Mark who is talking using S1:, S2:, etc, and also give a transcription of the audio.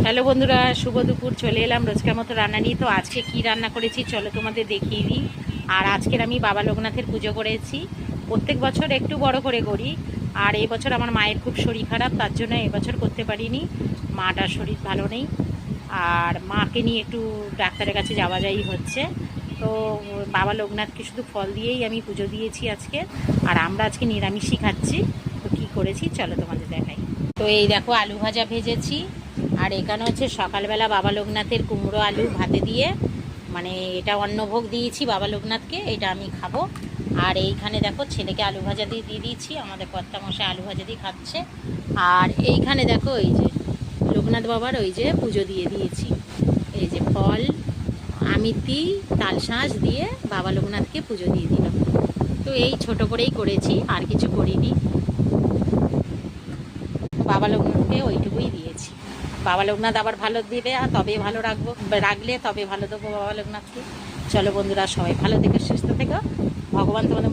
S1: Hello বন্ধুরা, শুভ দুপুর। চলে এলাম রোজকার মতো রান্না নিয়ে। তো আজকে কি রান্না করেছি চলো তোমাদের দেখিয়ে দিই। আর আজকের আমি বাবা লোকনাথের পুজো করেছি। প্রত্যেক বছর একটু বড় করে করি, আর এই বছর আমার মায়ের খুব শরীর খারাপ, তার জন্য এবছর করতে পারিনি। মাটার শরীর ভালো নেই, আর মাকে নিয়ে একটু ডাক্তারের কাছে যাওয়া যাই হচ্ছে। তো বাবা লোকনাথকে শুধু ফল দিয়েই আমি পুজো দিয়েছি আজকে। আর আমরা আজকে নিরামিষই খাচ্ছি। তো কী করেছি চলো তোমাদের দেখাই। তো এই দেখো, আলু ভাজা ভেজেছি। আর এখানে হচ্ছে সকালবেলা বাবা লোকনাথের কুমড়ো আলু ভাতে দিয়ে, মানে এটা অন্নভোগ দিয়েছি বাবা লোকনাথকে, এটা আমি খাবো। আর এইখানে দেখো, ছেলেকে আলু ভাজা দিয়ে দিয়েছি, আমাদের কর্তামশাই আলু ভাজা দিয়ে খাচ্ছে। আর এইখানে দেখো, এই যে লোকনাথ বাবার ওই যে পুজো দিয়ে দিয়েছি, এই যে ফল আমিতি তালশাঁস দিয়ে বাবা লোকনাথকে পুজো দিয়ে দিলাম। তো এই ছোট করেই করেছি, আর কিছু করিনি। বাবা লোকনাথকে ওইটুকুই দিয়েছি। বাবা লোকনাথ আবার ভালো দেবে, আর তবে ভালো রাখবো, রাখলে তবে ভালো দেবো বাবা লোকনাথকে। চলো বন্ধুরা, সবাই ভালো থেকো, সুস্থ থেকো, ভগবান তোমাদের